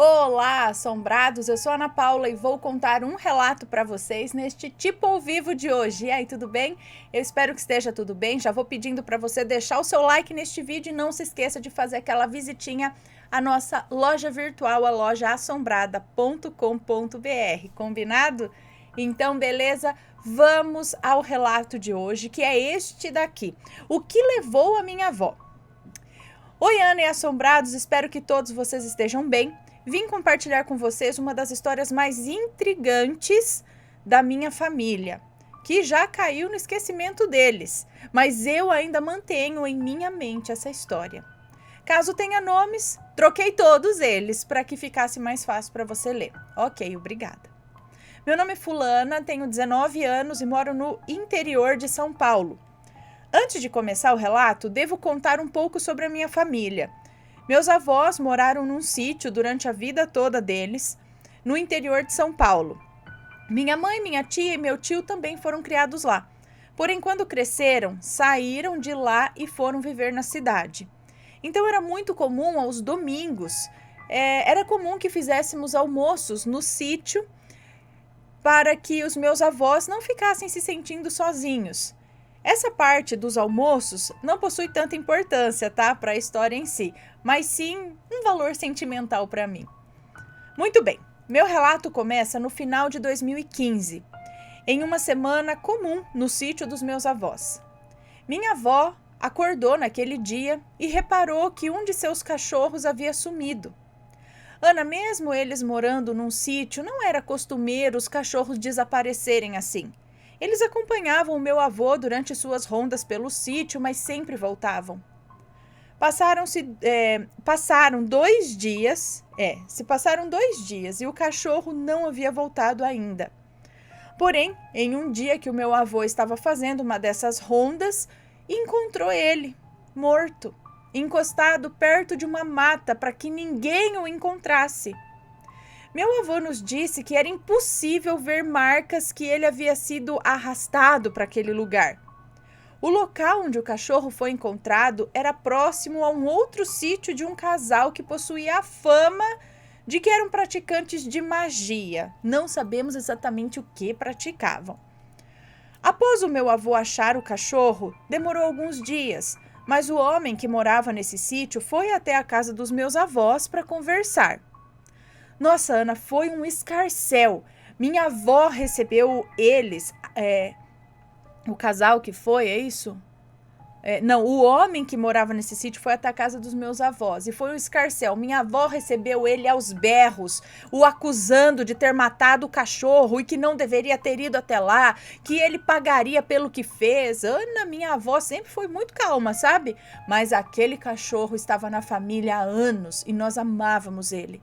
Olá, assombrados! Eu sou a Ana Paula e vou contar um relato para vocês neste Tipo ao Vivo de hoje. E aí, tudo bem? Eu espero que esteja tudo bem. Já vou pedindo para você deixar o seu like neste vídeo e não se esqueça de fazer aquela visitinha à nossa loja virtual, a lojaassombrada.com.br. Combinado? Então, beleza? Vamos ao relato de hoje, que é este daqui. O que levou a minha avó? Oi, Ana e assombrados, espero que todos vocês estejam bem. Vim compartilhar com vocês uma das histórias mais intrigantes da minha família, que já caiu no esquecimento deles, mas eu ainda mantenho em minha mente essa história. Caso tenha nomes, troquei todos eles para que ficasse mais fácil para você ler. Ok, obrigada. Meu nome é Fulana, tenho 19 anos e moro no interior de São Paulo. Antes de começar o relato, devo contar um pouco sobre a minha família. Meus avós moraram num sítio durante a vida toda deles, no interior de São Paulo. Minha mãe, minha tia e meu tio também foram criados lá. Porém, quando cresceram, saíram de lá e foram viver na cidade. Então, era muito comum aos domingos, era comum que fizéssemos almoços no sítio para que os meus avós não ficassem se sentindo sozinhos. Essa parte dos almoços não possui tanta importância, tá, para a história em si, mas sim um valor sentimental para mim. Muito bem, meu relato começa no final de 2015, em uma semana comum no sítio dos meus avós. Minha avó acordou naquele dia e reparou que um de seus cachorros havia sumido. Ana, mesmo eles morando num sítio, não era costumeiro os cachorros desaparecerem assim. Eles acompanhavam o meu avô durante suas rondas pelo sítio, mas sempre voltavam. Passaram 2 dias e o cachorro não havia voltado ainda. Porém, em um dia que o meu avô estava fazendo uma dessas rondas, encontrou ele, morto, encostado perto de uma mata para que ninguém o encontrasse. Meu avô nos disse que era impossível ver marcas que ele havia sido arrastado para aquele lugar. O local onde o cachorro foi encontrado era próximo a um outro sítio de um casal que possuía a fama de que eram praticantes de magia. Não sabemos exatamente o que praticavam. Após o meu avô achar o cachorro, demorou alguns dias, mas o homem que morava nesse sítio foi até a casa dos meus avós para conversar. Nossa, Ana, foi um escarcéu. Minha avó recebeu eles, o casal que foi, é isso? Não, o homem que morava nesse sítio foi até a casa dos meus avós e foi um escarcéu. Minha avó recebeu ele aos berros, o acusando de ter matado o cachorro e que não deveria ter ido até lá, que ele pagaria pelo que fez. Ana, minha avó sempre foi muito calma, sabe? Mas aquele cachorro estava na família há anos e nós amávamos ele.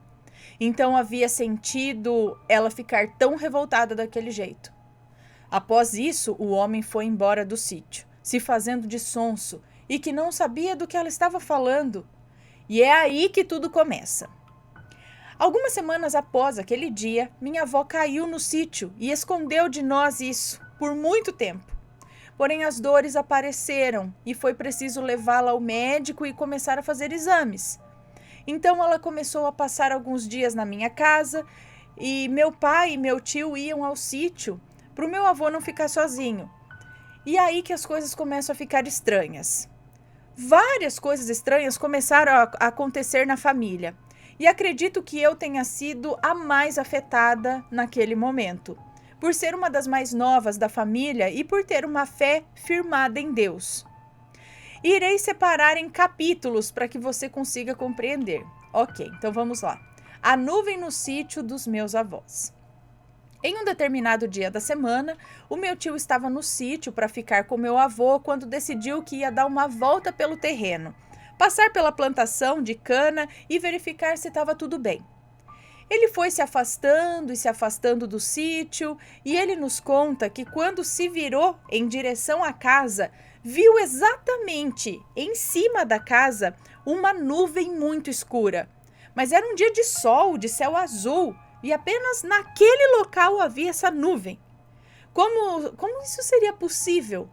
Então havia sentido ela ficar tão revoltada daquele jeito. Após isso, o homem foi embora do sítio, se fazendo de sonso e que não sabia do que ela estava falando. E é aí que tudo começa. Algumas semanas após aquele dia, minha avó caiu no sítio e escondeu de nós isso por muito tempo. Porém, as dores apareceram e foi preciso levá-la ao médico e começar a fazer exames. Então ela começou a passar alguns dias na minha casa e meu pai e meu tio iam ao sítio para o meu avô não ficar sozinho. E aí que as coisas começam a ficar estranhas. Várias coisas estranhas começaram a acontecer na família e acredito que eu tenha sido a mais afetada naquele momento, por ser uma das mais novas da família e por ter uma fé firmada em Deus. Irei separar em capítulos para que você consiga compreender. Ok, então vamos lá. A nuvem no sítio dos meus avós. Em um determinado dia da semana, o meu tio estava no sítio para ficar com meu avô quando decidiu que ia dar uma volta pelo terreno, passar pela plantação de cana e verificar se estava tudo bem. Ele foi se afastando do sítio e ele nos conta que quando se virou em direção à casa, viu exatamente em cima da casa uma nuvem muito escura. Mas era um dia de sol, de céu azul, e apenas naquele local havia essa nuvem. Como isso seria possível?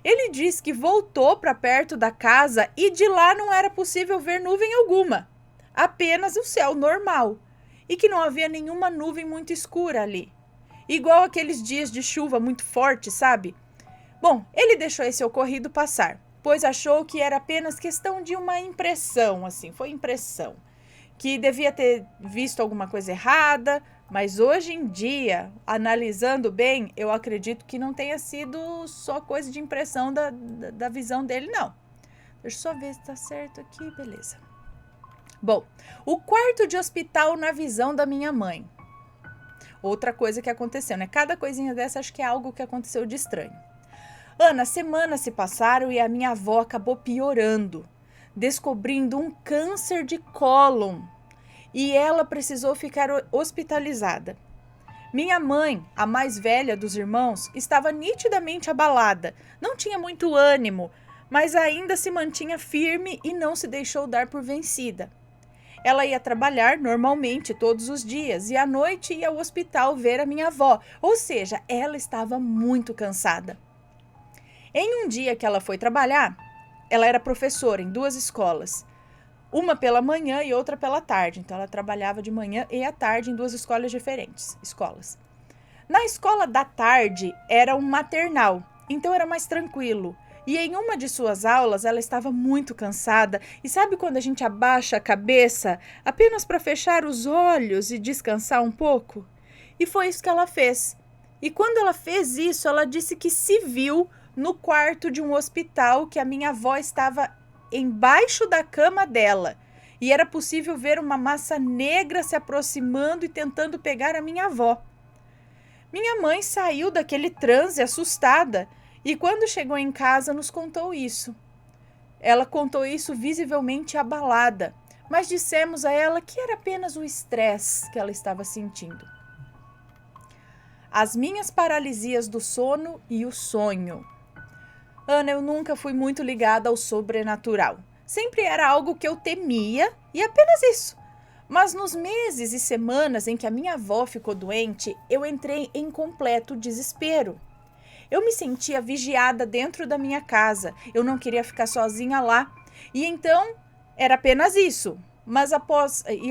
Ele diz que voltou para perto da casa e de lá não era possível ver nuvem alguma. apenas o céu normal e que não havia nenhuma nuvem muito escura ali. Igual aqueles dias de chuva muito forte, sabe? Bom, ele deixou esse ocorrido passar, pois achou que era apenas questão de uma impressão, assim, foi impressão. Que devia ter visto alguma coisa errada, mas hoje em dia, analisando bem, eu acredito que não tenha sido só coisa de impressão da visão dele, não. Deixa eu só ver se tá certo aqui, beleza. Bom, o quarto de hospital na visão da minha mãe. Outra coisa que aconteceu, né? Cada coisinha dessa acho que é algo que aconteceu de estranho. Ana, semanas se passaram e a minha avó acabou piorando, descobrindo um câncer de cólon e ela precisou ficar hospitalizada. Minha mãe, a mais velha dos irmãos, estava nitidamente abalada, não tinha muito ânimo, mas ainda se mantinha firme e não se deixou dar por vencida. Ela ia trabalhar normalmente todos os dias e à noite ia ao hospital ver a minha avó, ou seja, ela estava muito cansada. Em um dia que ela foi trabalhar, ela era professora em 2 escolas, uma pela manhã e outra pela tarde. Então, ela trabalhava de manhã e à tarde em 2 escolas diferentes. Na escola da tarde, era um maternal, então era mais tranquilo. E em uma de suas aulas, ela estava muito cansada. E sabe quando a gente abaixa a cabeça apenas para fechar os olhos e descansar um pouco? E foi isso que ela fez. E quando ela fez isso, ela disse que se viu no quarto de um hospital, que a minha avó estava embaixo da cama dela. E era possível ver uma massa negra se aproximando e tentando pegar a minha avó. Minha mãe saiu daquele transe assustada e quando chegou em casa nos contou isso. Ela contou isso visivelmente abalada, mas dissemos a ela que era apenas o estresse que ela estava sentindo. As minhas paralisias do sono e o sonho. Ana, eu nunca fui muito ligada ao sobrenatural. Sempre era algo que eu temia e apenas isso. Mas nos meses e semanas em que a minha avó ficou doente, eu entrei em completo desespero. Eu me sentia vigiada dentro da minha casa. Eu não queria ficar sozinha lá. E então era apenas isso.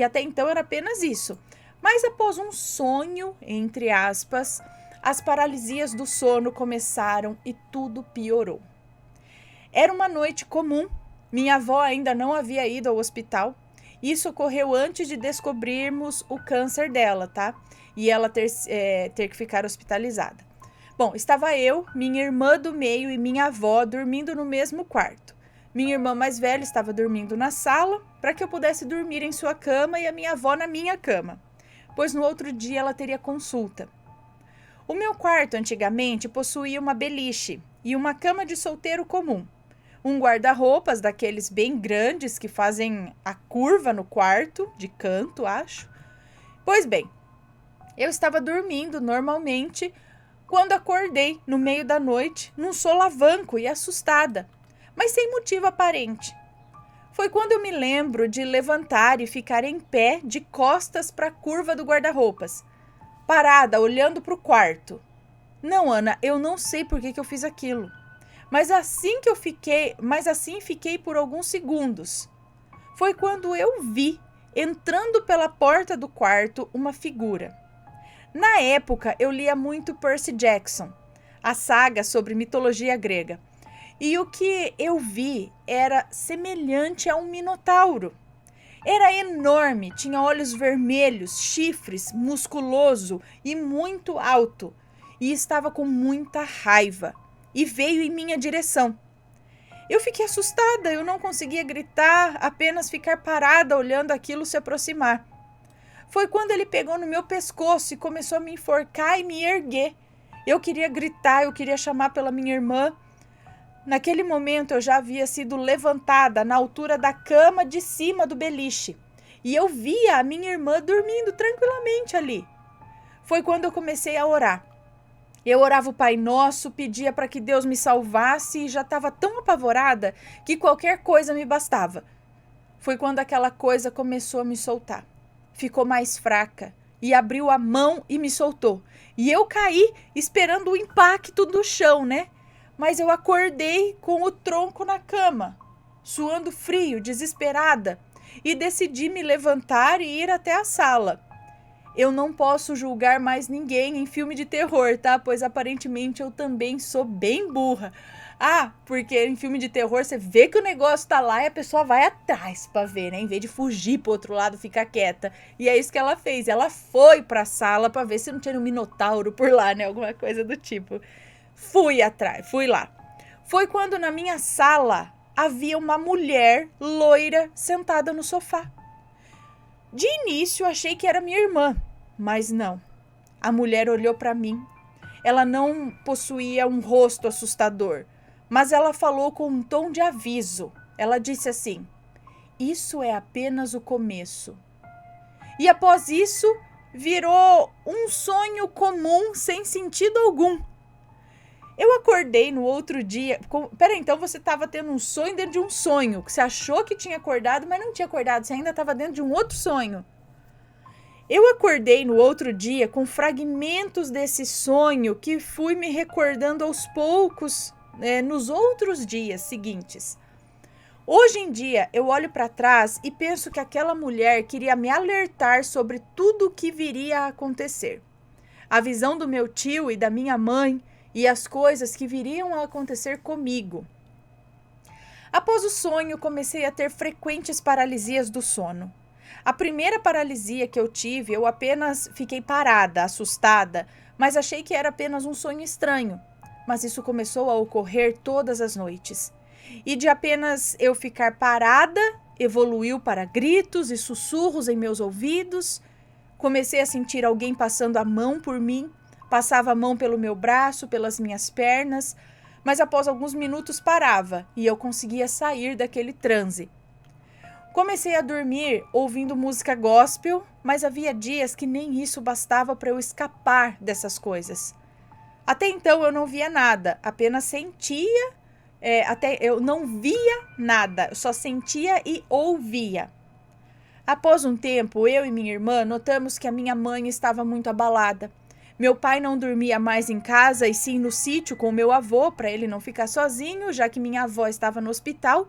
Até então era apenas isso. Mas após um sonho, entre aspas, as paralisias do sono começaram e tudo piorou. Era uma noite comum, minha avó ainda não havia ido ao hospital. Isso ocorreu antes de descobrirmos o câncer dela, tá? E ela ter que ficar hospitalizada. Bom, estava eu, minha irmã do meio e minha avó dormindo no mesmo quarto. Minha irmã mais velha estava dormindo na sala para que eu pudesse dormir em sua cama e a minha avó na minha cama, pois no outro dia ela teria consulta. O meu quarto antigamente possuía uma beliche e uma cama de solteiro comum. Um guarda-roupas daqueles bem grandes que fazem a curva no quarto, de canto, acho. Pois bem, eu estava dormindo normalmente quando acordei no meio da noite, num solavanco e assustada, mas sem motivo aparente. Foi quando eu me lembro de levantar e ficar em pé de costas para a curva do guarda-roupas, parada, olhando para o quarto. Não, Ana, eu não sei por que eu fiz aquilo. Mas assim fiquei por alguns segundos. Foi quando eu vi, entrando pela porta do quarto, uma figura. Na época, eu lia muito Percy Jackson, a saga sobre mitologia grega. E o que eu vi era semelhante a um minotauro. Era enorme, tinha olhos vermelhos, chifres, musculoso e muito alto. E estava com muita raiva. E veio em minha direção. Eu fiquei assustada, eu não conseguia gritar, apenas ficar parada olhando aquilo se aproximar. Foi quando ele pegou no meu pescoço e começou a me enforcar e me erguer. Eu queria gritar, eu queria chamar pela minha irmã. Naquele momento eu já havia sido levantada na altura da cama de cima do beliche. E eu via a minha irmã dormindo tranquilamente ali. Foi quando eu comecei a orar. Eu orava o Pai Nosso, pedia para que Deus me salvasse e já estava tão apavorada que qualquer coisa me bastava. Foi quando aquela coisa começou a me soltar. Ficou mais fraca e abriu a mão e me soltou. E eu caí esperando o impacto do chão, né? Mas eu acordei com o tronco na cama, suando frio, desesperada. e decidi me levantar e ir até a sala. Eu não posso julgar mais ninguém em filme de terror, tá? Pois aparentemente eu também sou bem burra. Ah, porque em filme de terror você vê que o negócio tá lá e a pessoa vai atrás pra ver, né? Em vez de fugir pro outro lado, ficar quieta. E é isso que ela fez. Ela foi pra sala pra ver se não tinha um minotauro por lá, né? Alguma coisa do tipo. Fui atrás, fui lá. Foi quando na minha sala havia uma mulher loira sentada no sofá. De início achei que era minha irmã, mas não. A mulher olhou pra mim. Ela não possuía um rosto assustador, mas ela falou com um tom de aviso. Ela disse assim: "Isso é apenas o começo." E após isso, virou um sonho comum sem sentido algum. Eu acordei no outro dia. Peraí, então você estava tendo um sonho dentro de um sonho, que você achou que tinha acordado, mas não tinha acordado, você ainda estava dentro de um outro sonho. Eu acordei no outro dia com fragmentos desse sonho que fui me recordando aos poucos, nos outros dias seguintes. Hoje em dia, eu olho para trás e penso que aquela mulher queria me alertar sobre tudo o que viria a acontecer. A visão do meu tio e da minha mãe e as coisas que viriam a acontecer comigo. Após o sonho, comecei a ter frequentes paralisias do sono. A primeira paralisia que eu tive, eu apenas fiquei parada, assustada, mas achei que era apenas um sonho estranho. Mas isso começou a ocorrer todas as noites. E de apenas eu ficar parada, evoluiu para gritos e sussurros em meus ouvidos. Comecei a sentir alguém passando a mão por mim, passava a mão pelo meu braço, pelas minhas pernas, mas após alguns minutos parava e eu conseguia sair daquele transe. Comecei a dormir ouvindo música gospel, mas havia dias que nem isso bastava para eu escapar dessas coisas. Até então eu não via nada, apenas sentia, eu não via nada, eu só sentia e ouvia. Após um tempo, eu e minha irmã notamos que a minha mãe estava muito abalada. Meu pai não dormia mais em casa e sim no sítio com o meu avô, para ele não ficar sozinho, já que minha avó estava no hospital.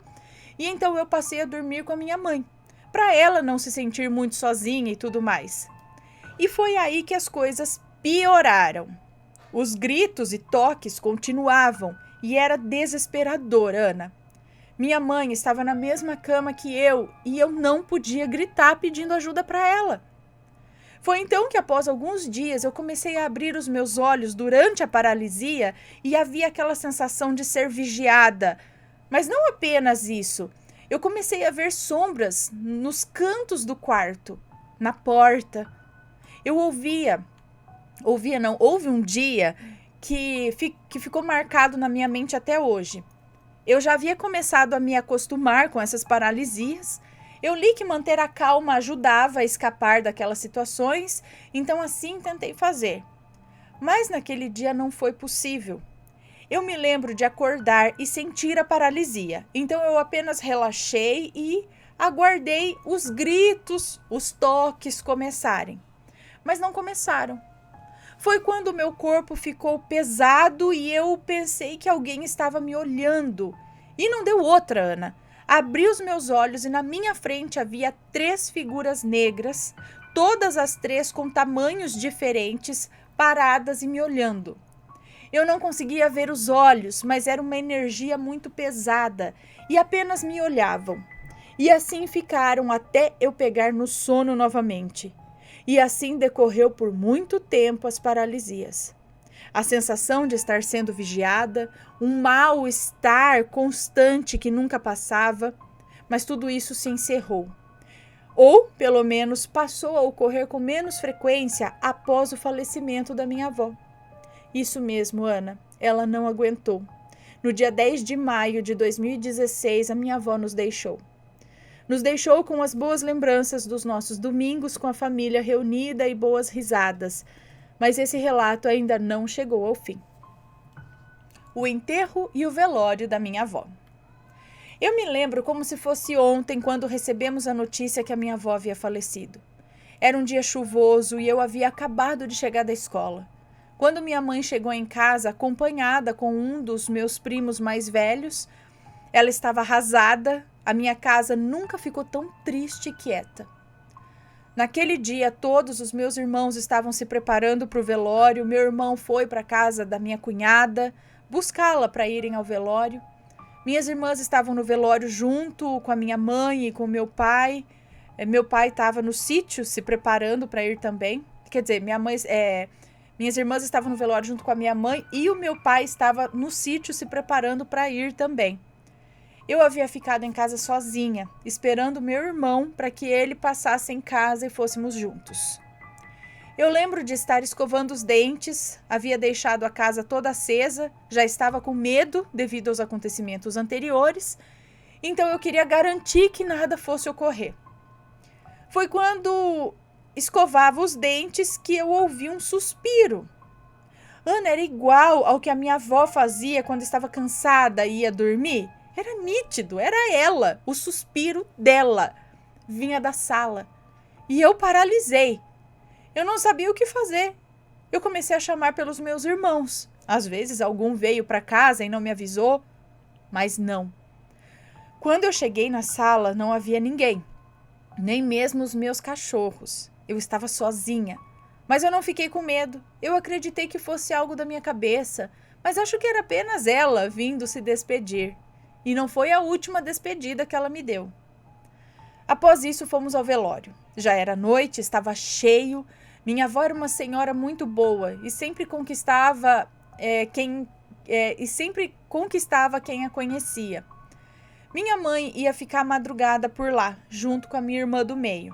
E então eu passei a dormir com a minha mãe, para ela não se sentir muito sozinha e tudo mais. E foi aí que as coisas pioraram. Os gritos e toques continuavam e era desesperador, Ana. Minha mãe estava na mesma cama que eu e eu não podia gritar pedindo ajuda para ela. Foi então que após alguns dias eu comecei a abrir os meus olhos durante a paralisia e havia aquela sensação de ser vigiada. Mas não apenas isso, eu comecei a ver sombras nos cantos do quarto, na porta. Eu houve um dia que ficou marcado na minha mente até hoje. Eu já havia começado a me acostumar com essas paralisias. Eu li que manter a calma ajudava a escapar daquelas situações, então assim tentei fazer. Mas naquele dia não foi possível. Eu me lembro de acordar e sentir a paralisia. Então eu apenas relaxei e aguardei os gritos, os toques começarem. Mas não começaram. Foi quando o meu corpo ficou pesado e eu pensei que alguém estava me olhando. E não deu outra, Ana. Abri os meus olhos e na minha frente havia 3 figuras negras, todas as 3 com tamanhos diferentes, paradas e me olhando. Eu não conseguia ver os olhos, mas era uma energia muito pesada e apenas me olhavam. E assim ficaram até eu pegar no sono novamente. E assim decorreu por muito tempo as paralisias. A sensação de estar sendo vigiada, um mal-estar constante que nunca passava, mas tudo isso se encerrou. Ou, pelo menos, passou a ocorrer com menos frequência após o falecimento da minha avó. Isso mesmo, Ana, ela não aguentou. No dia 10 de maio de 2016, a minha avó nos deixou. Nos deixou com as boas lembranças dos nossos domingos com a família reunida e boas risadas. Mas esse relato ainda não chegou ao fim. O enterro e o velório da minha avó. Eu me lembro como se fosse ontem quando recebemos a notícia que a minha avó havia falecido. Era um dia chuvoso e eu havia acabado de chegar da escola. Quando minha mãe chegou em casa acompanhada com um dos meus primos mais velhos, ela estava arrasada, A minha casa nunca ficou tão triste e quieta. Naquele dia, todos os meus irmãos estavam se preparando para o velório. Meu irmão foi para a casa da minha cunhada buscá-la para irem ao velório. Minhas irmãs estavam no velório junto com a minha mãe e com meu pai. Meu pai estava no sítio se preparando para ir também. Quer dizer, minhas irmãs estavam no velório junto com a minha mãe e o meu pai estava no sítio se preparando para ir também. Eu havia ficado em casa sozinha, esperando meu irmão para que ele passasse em casa e fôssemos juntos. Eu lembro de estar escovando os dentes, havia deixado a casa toda acesa, já estava com medo devido aos acontecimentos anteriores, então eu queria garantir que nada fosse ocorrer. Foi quando escovava os dentes que eu ouvi um suspiro. Ana, era igual ao que a minha avó fazia quando estava cansada e ia dormir. Era nítido, era ela, o suspiro dela. Vinha da sala. E eu paralisei. Eu não sabia o que fazer. Eu comecei a chamar pelos meus irmãos. Às vezes algum veio para casa e não me avisou, mas não. Quando eu cheguei na sala, não havia ninguém, nem mesmo os meus cachorros. Eu estava sozinha. Mas eu não fiquei com medo. Eu acreditei que fosse algo da minha cabeça, mas acho que era apenas ela vindo se despedir. E não foi a última despedida que ela me deu. Após isso, fomos ao velório. Já era noite, estava cheio. Minha avó era uma senhora muito boa e sempre conquistava quem a conhecia. Minha mãe ia ficar madrugada por lá, junto com a minha irmã do meio.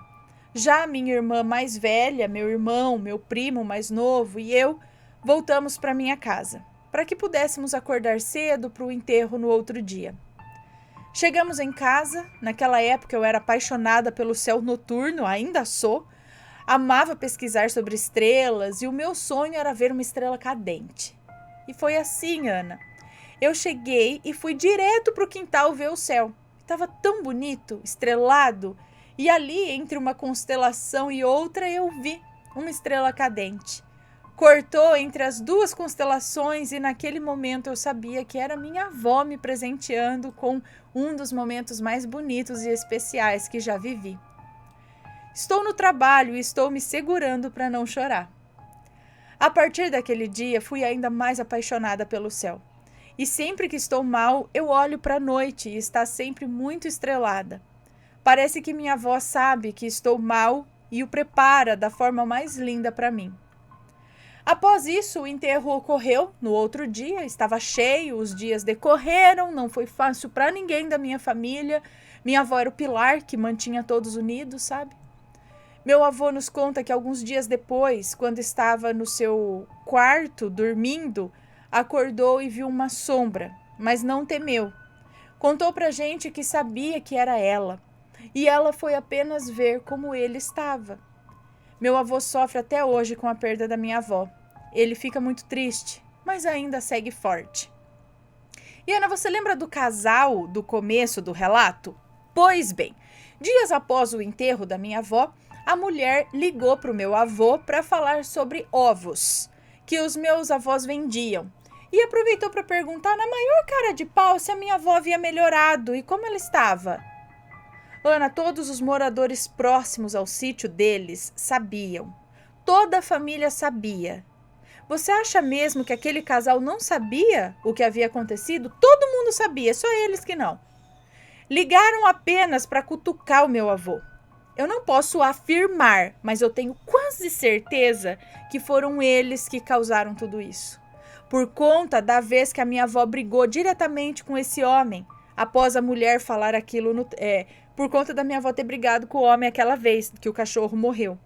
Já a minha irmã mais velha, meu irmão, meu primo mais novo e eu, voltamos para minha casa, para que pudéssemos acordar cedo para o enterro no outro dia. Chegamos em casa, naquela época eu era apaixonada pelo céu noturno, ainda sou, amava pesquisar sobre estrelas e o meu sonho era ver uma estrela cadente. E foi assim, Ana. Eu cheguei e fui direto para o quintal ver o céu. Estava tão bonito, estrelado, e ali, entre uma constelação e outra, eu vi uma estrela cadente. Cortou entre as duas constelações e naquele momento eu sabia que era minha avó me presenteando com um dos momentos mais bonitos e especiais que já vivi. Estou no trabalho e estou me segurando para não chorar. A partir daquele dia, fui ainda mais apaixonada pelo céu. E sempre que estou mal, eu olho para a noite e está sempre muito estrelada. Parece que minha avó sabe que estou mal e o prepara da forma mais linda para mim. Após isso, o enterro ocorreu no outro dia, estava cheio, os dias decorreram, não foi fácil para ninguém da minha família. Minha avó era o pilar que mantinha todos unidos, sabe? Meu avô nos conta que alguns dias depois, quando estava no seu quarto dormindo, acordou e viu uma sombra, mas não temeu. Contou pra gente que sabia que era ela, e ela foi apenas ver como ele estava. Meu avô sofre até hoje com a perda da minha avó. Ele fica muito triste, mas ainda segue forte. E Ana, você lembra do casal do começo do relato? Pois bem, dias após o enterro da minha avó, a mulher ligou para o meu avô para falar sobre ovos que os meus avós vendiam. E aproveitou para perguntar na maior cara de pau se a minha avó havia melhorado e como ela estava. Ana, todos os moradores próximos ao sítio deles sabiam. Toda a família sabia. Você acha mesmo que aquele casal não sabia o que havia acontecido? Todo mundo sabia, só eles que não. Ligaram apenas para cutucar o meu avô. Eu não posso afirmar, mas eu tenho quase certeza que foram eles que causaram tudo isso. Por conta da vez que a minha avó brigou diretamente com esse homem, após a mulher falar aquilo, por conta da minha avó ter brigado com o homem aquela vez que o cachorro morreu.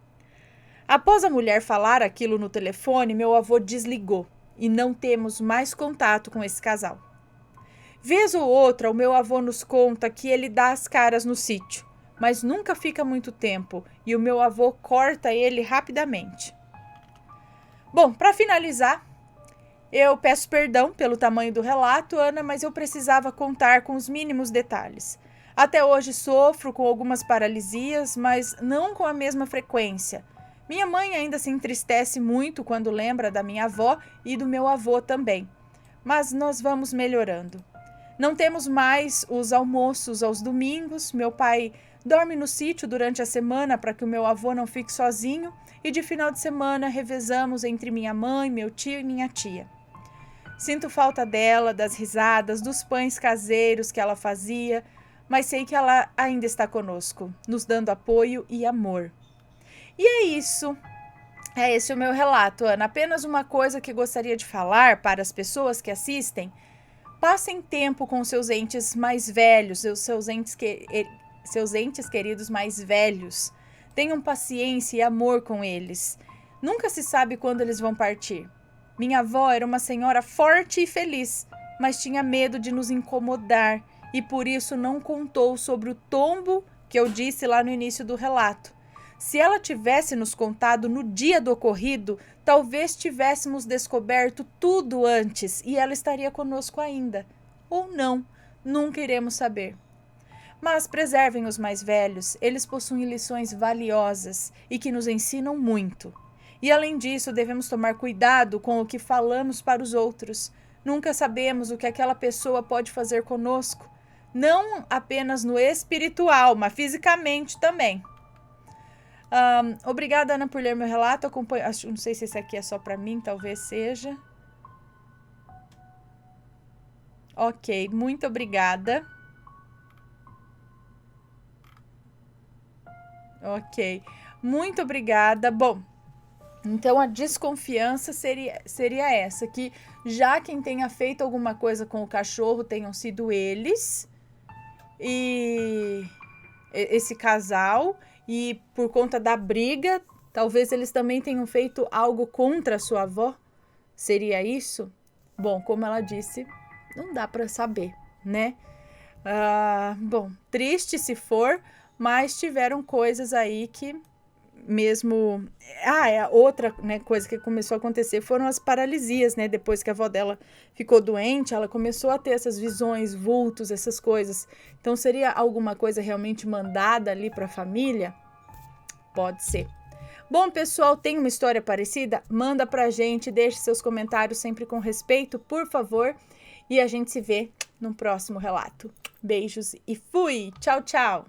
Após a mulher falar aquilo no telefone, meu avô desligou e não temos mais contato com esse casal. Vez ou outra, o meu avô nos conta que ele dá as caras no sítio, mas nunca fica muito tempo e o meu avô corta ele rapidamente. Bom, para finalizar, eu peço perdão pelo tamanho do relato, Ana, mas eu precisava contar com os mínimos detalhes. Até hoje sofro com algumas paralisias, mas não com a mesma frequência. Minha mãe ainda se entristece muito quando lembra da minha avó e do meu avô também. Mas nós vamos melhorando. Não temos mais os almoços aos domingos. Meu pai dorme no sítio durante a semana para que o meu avô não fique sozinho. E de final de semana revezamos entre minha mãe, meu tio e minha tia. Sinto falta dela, das risadas, dos pães caseiros que ela fazia, mas sei que ela ainda está conosco, nos dando apoio e amor. E é isso. É esse o meu relato, Ana. Apenas uma coisa que gostaria de falar para as pessoas que assistem. Passem tempo com seus entes mais velhos, seus entes queridos mais velhos. Tenham paciência e amor com eles. Nunca se sabe quando eles vão partir. Minha avó era uma senhora forte e feliz, mas tinha medo de nos incomodar e por isso não contou sobre o tombo que eu disse lá no início do relato. Se ela tivesse nos contado no dia do ocorrido, talvez tivéssemos descoberto tudo antes e ela estaria conosco ainda. Ou não, nunca iremos saber. Mas preservem os mais velhos, eles possuem lições valiosas e que nos ensinam muito. E além disso, devemos tomar cuidado com o que falamos para os outros. Nunca sabemos o que aquela pessoa pode fazer conosco, não apenas no espiritual, mas fisicamente também. Obrigada, Ana, por ler meu relato. Não sei se esse aqui é só para mim, talvez seja. Ok, muito obrigada. Ok, muito obrigada. Bom, então a desconfiança seria essa, que já quem tenha feito alguma coisa com o cachorro tenham sido eles e esse casal, e por conta da briga, talvez eles também tenham feito algo contra a sua avó. Seria isso? Bom, como ela disse, não dá para saber, né? Bom, triste se for, mas tiveram coisas aí que mesmo... outra, né, coisa que começou a acontecer foram as paralisias, né? Depois que a avó dela ficou doente, ela começou a ter essas visões, vultos, essas coisas. Então, seria alguma coisa realmente mandada ali para a família? Pode ser. Bom, pessoal, tem uma história parecida? Manda pra gente, deixe seus comentários sempre com respeito, por favor. E a gente se vê no próximo relato. Beijos e fui! Tchau, tchau!